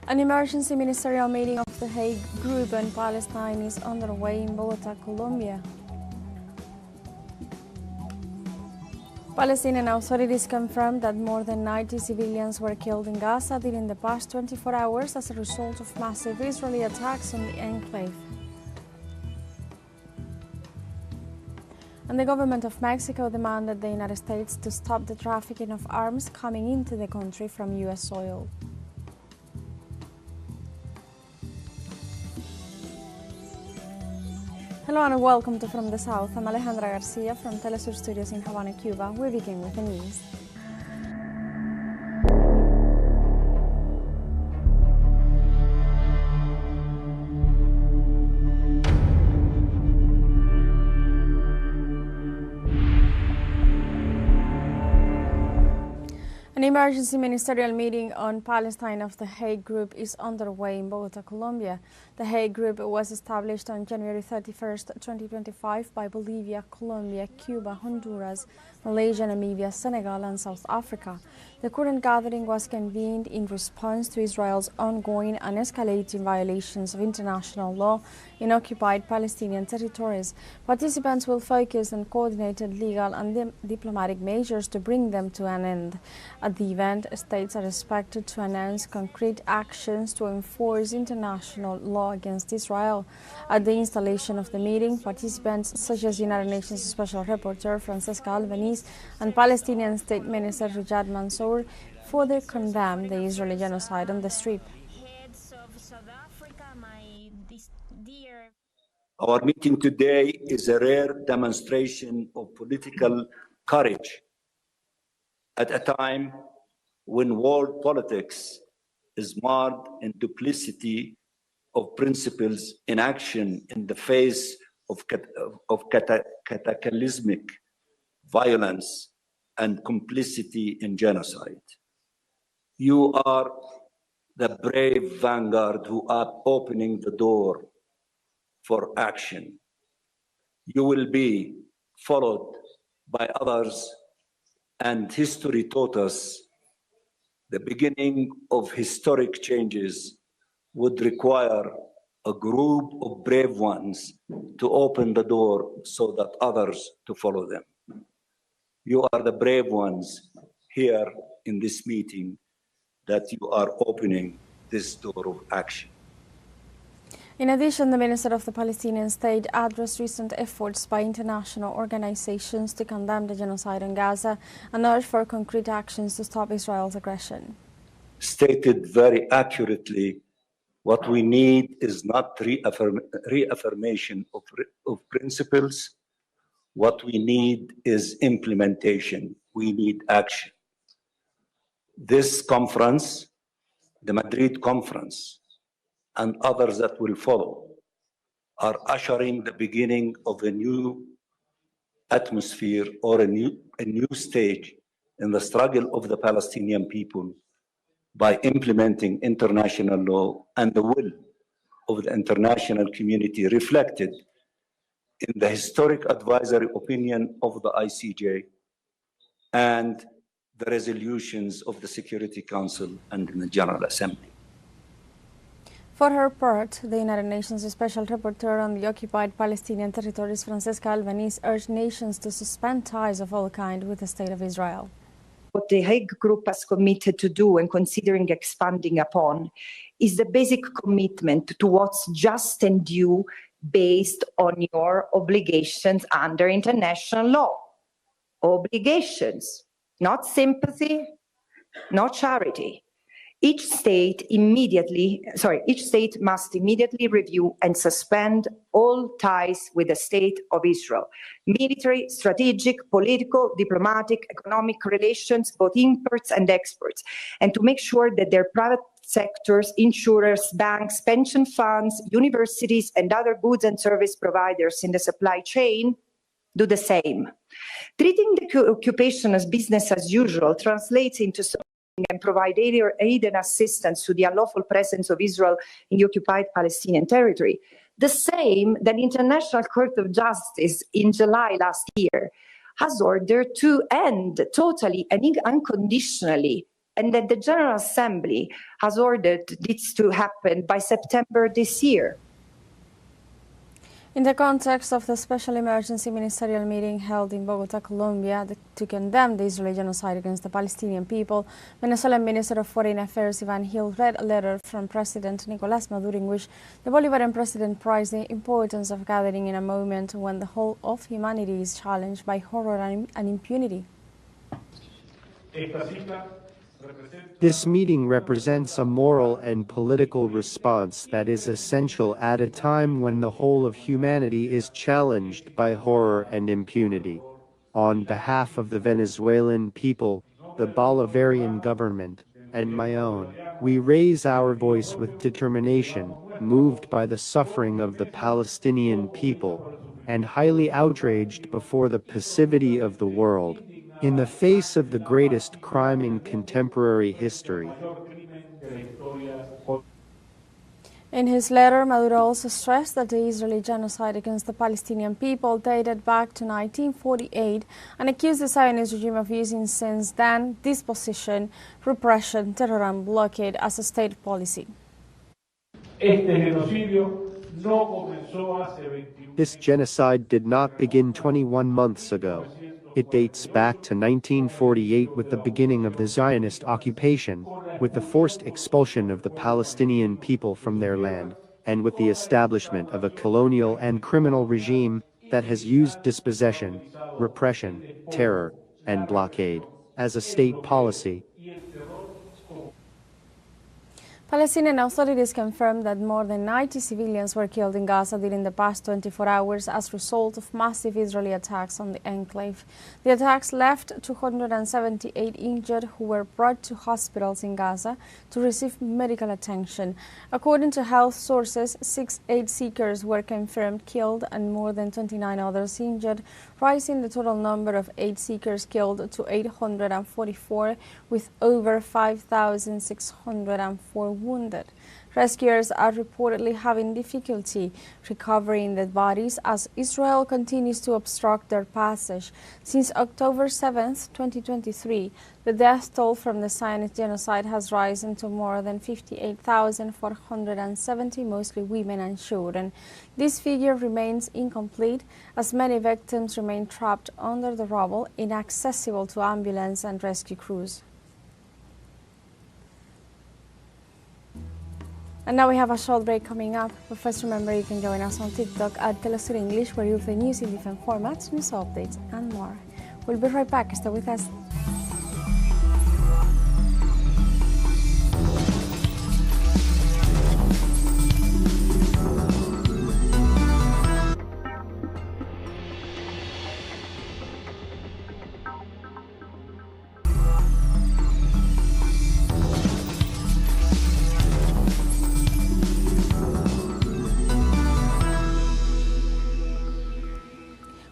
An emergency ministerial meeting of the Hague Group on Palestine is underway in Bogota, Colombia. Palestinian authorities confirmed that more than 90 civilians were killed in Gaza during the past 24 hours as a result of massive Israeli attacks on the enclave. And the government of Mexico demanded the United States to stop the trafficking of arms coming into the country from U.S. soil. Hello and welcome to From the South. I'm Alejandra Garcia from teleSUR studios in Havana, Cuba. We begin with the news. An emergency ministerial meeting on Palestine of the Hague Group is underway in Bogota, Colombia. The Hague Group was established on January 31st, 2025 by Bolivia, Colombia, Cuba, Honduras, Malaysia, Namibia, Senegal and South Africa. The current gathering was convened in response to Israel's ongoing and escalating violations of international law in occupied Palestinian territories. Participants will focus on coordinated legal and diplomatic measures to bring them to an end. At the event, states are expected to announce concrete actions to enforce international law against Israel. At the installation of the meeting, participants such as United Nations Special Rapporteur Francesca Albanese and Palestinian State Minister Riyad Mansour further condemned the Israeli genocide on the Strip. Our meeting today is a rare demonstration of political courage at a time when world politics is marred in duplicity of principles in action in the face of cataclysmic violence and complicity in genocide. You are the brave vanguard who are opening the door for action. You will be followed by others, and history taught us the beginning of historic changes would require a group of brave ones to open the door so that others to follow them. You are the brave ones here in this meeting that you are opening this door of action. In addition, the Minister of the Palestinian State addressed recent efforts by international organizations to condemn the genocide in Gaza and urged for concrete actions to stop Israel's aggression. Stated very accurately, what we need is not reaffirmation of principles. What we need is implementation. We need action. This conference, the Madrid conference, and others that will follow, are ushering the beginning of a new atmosphere or a new stage in the struggle of the Palestinian people by implementing international law and the will of the international community reflected in the historic advisory opinion of the ICJ and the resolutions of the Security Council and in the General Assembly. For her part, the United Nations Special Rapporteur on the occupied Palestinian territories, Francesca Albanese, urged nations to suspend ties of all kinds with the State of Israel. What the Hague Group has committed to do and considering expanding upon is the basic commitment to what's just and due based on your obligations under international law. Obligations, not sympathy, not charity. Each state must immediately review and suspend all ties with the State of Israel. Military, strategic, political, diplomatic, economic relations, both imports and exports, and to make sure that their private sectors, insurers, banks, pension funds, universities, and other goods and service providers in the supply chain do the same. Treating the occupation as business as usual translates into and provide aid and assistance to the unlawful presence of Israel in the occupied Palestinian territory. The same that the International Court of Justice in July last year has ordered to end totally and unconditionally and that the General Assembly has ordered this to happen by September this year. In the context of the special emergency ministerial meeting held in Bogota, Colombia, to condemn the Israeli genocide against the Palestinian people, Venezuelan Minister of Foreign Affairs Ivan Gil read a letter from President Nicolás Maduro in which the Bolivarian president praised the importance of gathering in a moment when the whole of humanity is challenged by horror and impunity. This meeting represents a moral and political response that is essential at a time when the whole of humanity is challenged by horror and impunity. On behalf of the Venezuelan people, the Bolivarian government, and my own, we raise our voice with determination, moved by the suffering of the Palestinian people, and highly outraged before the passivity of the world in the face of the greatest crime in contemporary history. In his letter, Maduro also stressed that the Israeli genocide against the Palestinian people dated back to 1948 and accused the Zionist regime of using since then dispossession, repression, terror and blockade as a state policy. This genocide did not begin 21 months ago. It dates back to 1948 with the beginning of the Zionist occupation, with the forced expulsion of the Palestinian people from their land, and with the establishment of a colonial and criminal regime that has used dispossession, repression, terror, and blockade as a state policy. Palestinian authorities confirmed that more than 90 civilians were killed in Gaza during the past 24 hours as a result of massive Israeli attacks on the enclave. The attacks left 278 injured who were brought to hospitals in Gaza to receive medical attention. According to health sources, 6 aid seekers were confirmed killed and more than 29 others injured, rising the total number of aid seekers killed to 844, with over 5,604 wounded. Rescuers are reportedly having difficulty recovering the bodies as Israel continues to obstruct their passage. Since October 7, 2023, the death toll from the Zionist genocide has risen to more than 58,470, mostly women and children. This figure remains incomplete as many victims remain trapped under the rubble, inaccessible to ambulance and rescue crews. And now we have a short break coming up, but first remember you can join us on TikTok at teleSUR English, where you'll find news in different formats, news updates and more. We'll be right back, stay with us.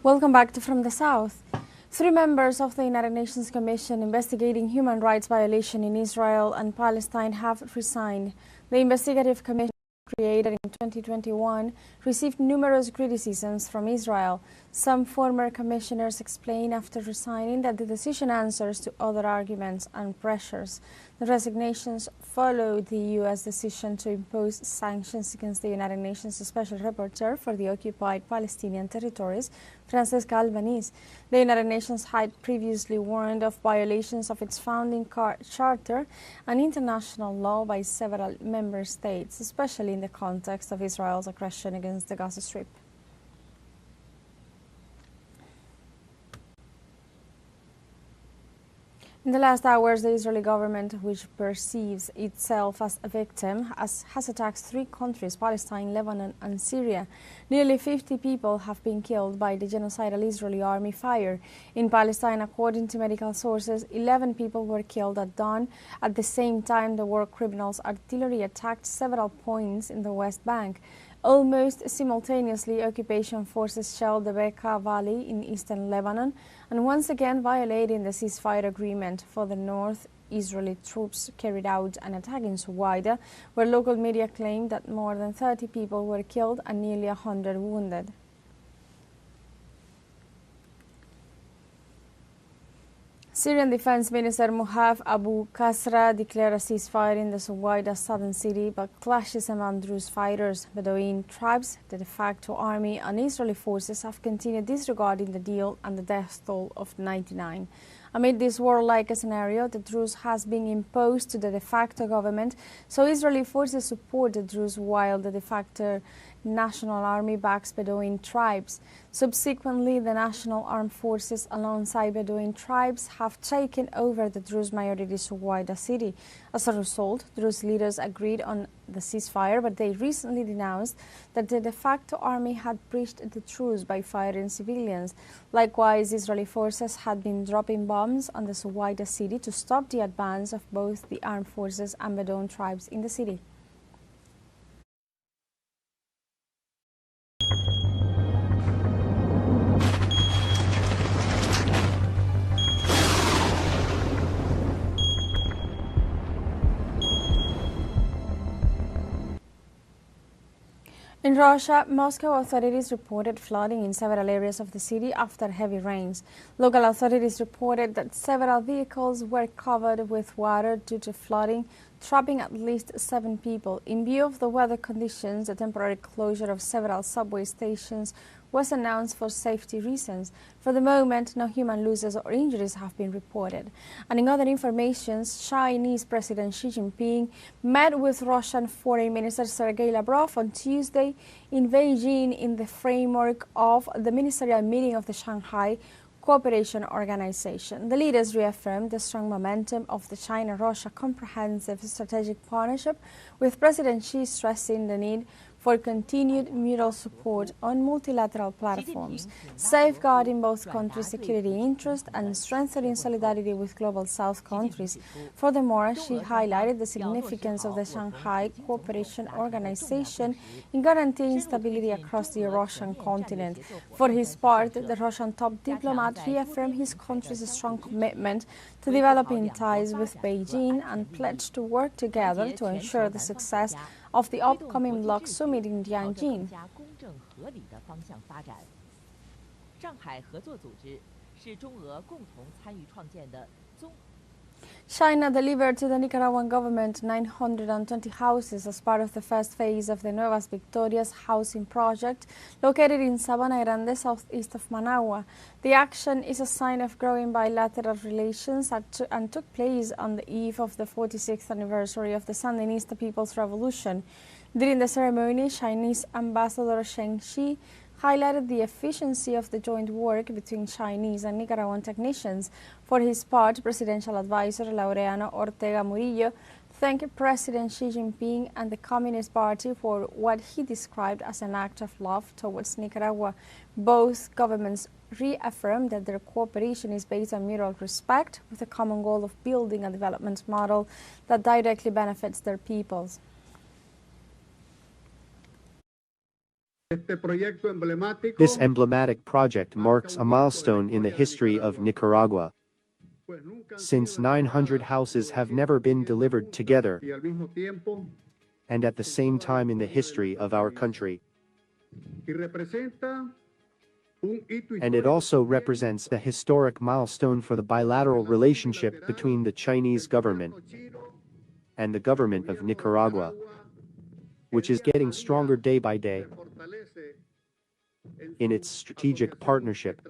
Welcome back to From the South. 3 members of the United Nations Commission investigating human rights violation in Israel and Palestine have resigned. The investigative commission, created in 2021, received numerous criticisms from Israel. Some former commissioners explained after resigning that the decision answers to other arguments and pressures. The resignations followed the U.S. decision to impose sanctions against the United Nations Special Rapporteur for the occupied Palestinian territories, Francesca Albanese. The United Nations had previously warned of violations of its founding charter and international law by several member states, especially in the context of Israel's aggression against the Gaza Strip. In the last hours, the Israeli government, which perceives itself as a victim, has attacked 3 countries, Palestine, Lebanon and Syria. Nearly 50 people have been killed by the genocidal Israeli army fire. In Palestine, according to medical sources, 11 people were killed at dawn. At the same time, the war criminals' artillery attacked several points in the West Bank. Almost simultaneously, occupation forces shelled the Bekaa Valley in eastern Lebanon and once again violating the ceasefire agreement. For the north, Israeli troops carried out an attack in Suwaida, where local media claimed that more than 30 people were killed and nearly 100 wounded. Syrian Defense Minister Muhaf Abu Kasra declared a ceasefire in the Suwaida southern city, but clashes among Druze fighters, Bedouin tribes, the de facto army and Israeli forces have continued disregarding the deal and the death toll of 99. Amid this war-like scenario, the truce has been imposed to the de facto government, so Israeli forces support the Druze while the de facto National Army backs Bedouin tribes. Subsequently, the National Armed Forces alongside Bedouin tribes have taken over the Druze majority Suwaida city. As a result, Druze leaders agreed on the ceasefire, but they recently denounced that the de facto army had breached the truce by firing civilians. Likewise, Israeli forces had been dropping bombs on the Suwaida city to stop the advance of both the armed forces and Bedouin tribes in the city. In Russia, Moscow authorities reported flooding in several areas of the city after heavy rains. Local authorities reported that several vehicles were covered with water due to flooding, trapping at least 7 people. In view of the weather conditions, the temporary closure of several subway stations was announced for safety reasons. For the moment, no human losses or injuries have been reported. And in other information, Chinese President Xi Jinping met with Russian Foreign Minister Sergei Lavrov on Tuesday in Beijing in the framework of the ministerial meeting of the Shanghai Cooperation Organization. The leaders reaffirmed the strong momentum of the China-Russia comprehensive strategic partnership, with President Xi stressing the need for continued mutual support on multilateral platforms, safeguarding both countries' security interests and strengthening solidarity with Global South countries. Furthermore, Xi highlighted the significance of the Shanghai Cooperation Organization in guaranteeing stability across the Eurasian continent. For his part, the Russian top diplomat reaffirmed his country's strong commitment to developing ties with Beijing and pledged to work together to ensure the success of the upcoming bloc summit in Tianjin. China delivered to the Nicaraguan government 920 houses as part of the first phase of the Nuevas Victorias housing project located in Sabana Grande, southeast of Managua. The action is a sign of growing bilateral relations and took place on the eve of the 46th anniversary of the Sandinista People's Revolution. During the ceremony, Chinese Ambassador Sheng Shi highlighted the efficiency of the joint work between Chinese and Nicaraguan technicians. For his part, Presidential Advisor Laureano Ortega Murillo thanked President Xi Jinping and the Communist Party for what he described as an act of love towards Nicaragua. Both governments reaffirmed that their cooperation is based on mutual respect, with a common goal of building a development model that directly benefits their peoples. This emblematic project marks a milestone in the history of Nicaragua, since 900 houses have never been delivered together and at the same time in the history of our country. And it also represents the historic milestone for the bilateral relationship between the Chinese government and the government of Nicaragua, which is getting stronger day by day in its strategic partnership.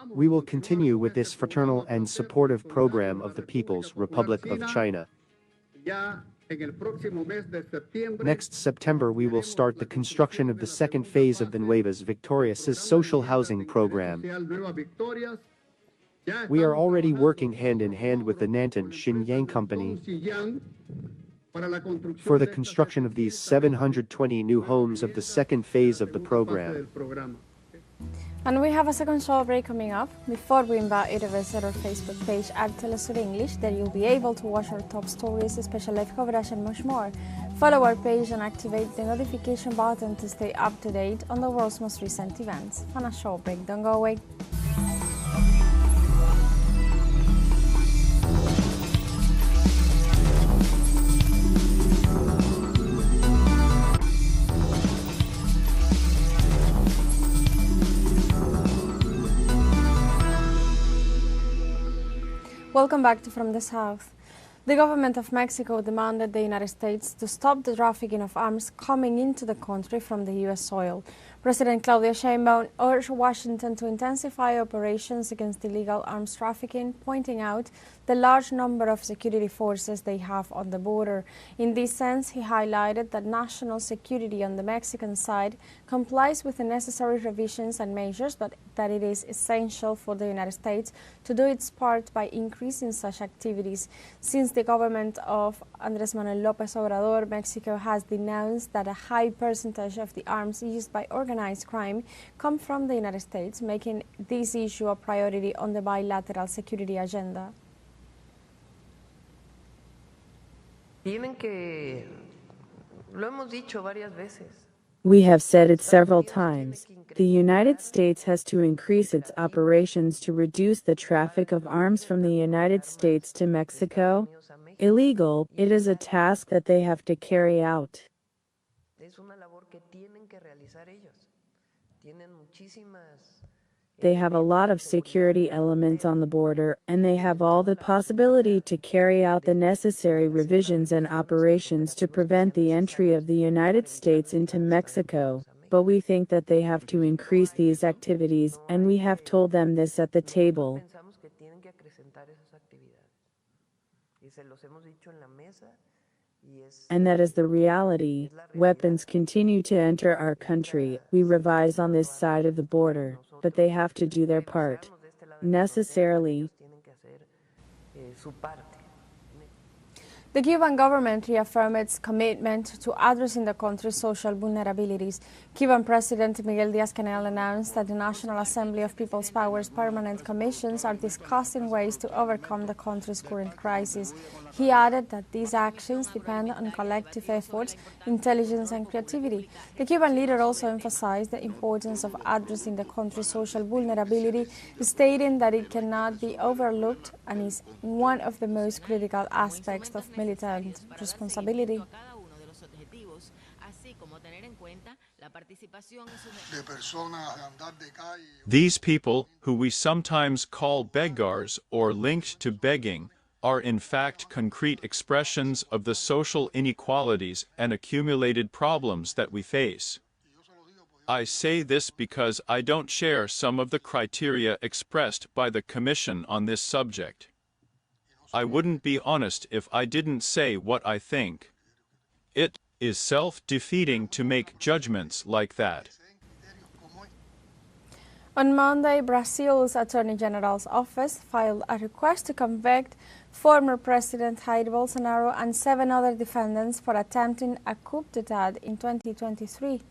We will continue with this fraternal and supportive program of the People's Republic of China. Next September, we will start the construction of the second phase of the Nuevas Victorias' social housing program. We are already working hand in hand with the Nanton Xinjiang Company for the construction of these 720 new homes of the second phase of the program. And we have a second short break coming up. Before we invite you to visit our Facebook page at teleSUR English, there you'll be able to watch our top stories, special live coverage and much more. Follow our page and activate the notification button to stay up to date on the world's most recent events. On a short break, don't go away. Welcome back to From the South. The government of Mexico demanded the United States to stop the trafficking of arms coming into the country from the U.S. soil. President Claudia Sheinbaum urged Washington to intensify operations against illegal arms trafficking, pointing out the large number of security forces they have on the border. In this sense, he highlighted that national security on the Mexican side complies with the necessary revisions and measures, but that it is essential for the United States to do its part by increasing such activities. Since the government of Andrés Manuel López Obrador, Mexico has denounced that a high percentage of the arms used by organized crime come from the United States, making this issue a priority on the bilateral security agenda. We have said it several times. The United States has to increase its operations to reduce the traffic of arms from the United States to Mexico. Illegal, it is a task that they have to carry out. They have a lot of security elements on the border, and they have all the possibility to carry out the necessary revisions and operations to prevent the entry of the United States into Mexico. But we think that they have to increase these activities, and we have told them this at the table. And that is the reality. Weapons continue to enter our country. We revise on this side of the border, but they have to do their part. Necessarily. The Cuban government reaffirmed its commitment to addressing the country's social vulnerabilities. Cuban President Miguel Díaz-Canel announced that the National Assembly of People's Powers permanent commissions are discussing ways to overcome the country's current crisis. He added that these actions depend on collective efforts, intelligence and creativity. The Cuban leader also emphasized the importance of addressing the country's social vulnerability, stating that it cannot be overlooked and is one of the most critical aspects of militant responsibility. These people, who we sometimes call beggars or linked to begging, are in fact concrete expressions of the social inequalities and accumulated problems that we face. I say this because I don't share some of the criteria expressed by the Commission on this subject. I wouldn't be honest if I didn't say what I think. It is self-defeating to make judgments like that. On Monday, Brazil's Attorney General's office filed a request to convict former President Jair Bolsonaro and 7 other defendants for attempting a coup d'etat in 2023.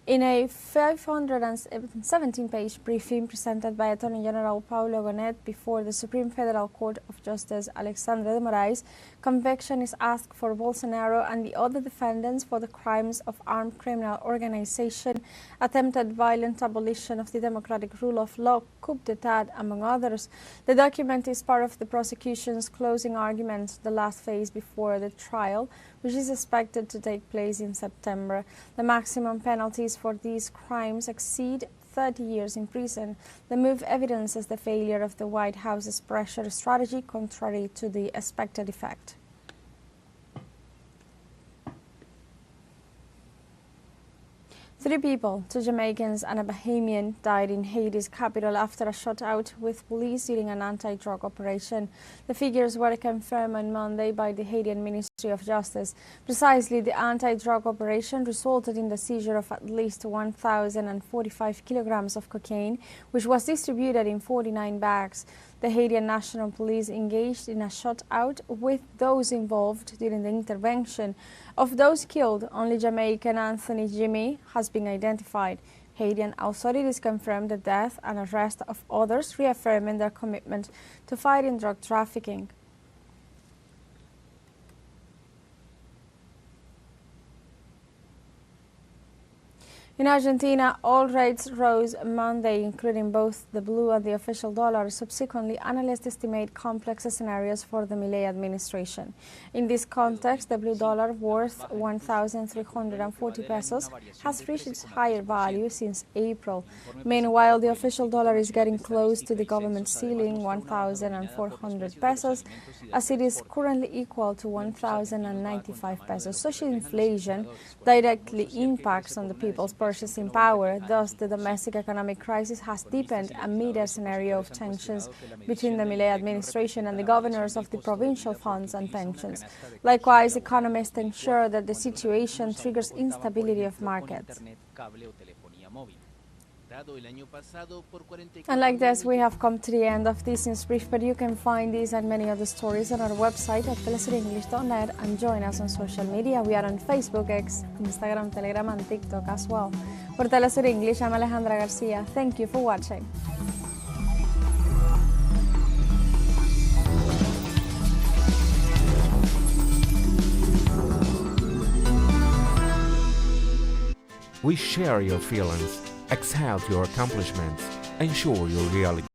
In a 517-page briefing presented by Attorney General Paulo Gonet before the Supreme Federal Court of Justice Alexandre de Moraes, conviction is asked for Bolsonaro and the other defendants for the crimes of armed criminal organization, attempted violent abolition of the democratic rule of law, coup d'etat, among others. The document is part of the prosecution's closing arguments, the last phase before the trial, which is expected to take place in September. The maximum penalties for these crimes exceed 30 years in prison. The move evidences the failure of the White House's pressure strategy, contrary to the expected effect. Three people, 2 Jamaicans and a Bahamian, died in Haiti's capital after a shootout with police during an anti-drug operation. The figures were confirmed on Monday by the Haitian Ministry of Justice. Precisely, the anti-drug operation resulted in the seizure of at least 1,045 kilograms of cocaine, which was distributed in 49 bags. The Haitian National Police engaged in a shootout with those involved during the intervention. Of those killed, only Jamaican Anthony Jimmy has been identified. Haitian authorities confirmed the death and arrest of others, reaffirming their commitment to fighting drug trafficking. In Argentina, all rates rose Monday, including both the blue and the official dollar. Subsequently, analysts estimate complex scenarios for the Milei administration. In this context, the blue dollar, worth 1,340 pesos, has reached its higher value since April. Meanwhile, the official dollar is getting close to the government ceiling, 1,400 pesos, as it is currently equal to 1,095 pesos. Social inflation directly impacts on the people's purchasing power. Thus, the domestic economic crisis has deepened amid a scenario of tensions between the Milei administration and the governors of the provincial funds and pensions. Likewise, economists ensure that the situation triggers instability of markets. And like this, we have come to the end of this news brief, but you can find these and many other stories on our website at telesurenglish.net and join us on social media. We are on Facebook, X, Instagram, Telegram and TikTok as well. For Telesur English, I'm Alejandra Garcia. Thank you for watching. We share your feelings, exalt your accomplishments, ensure your reality.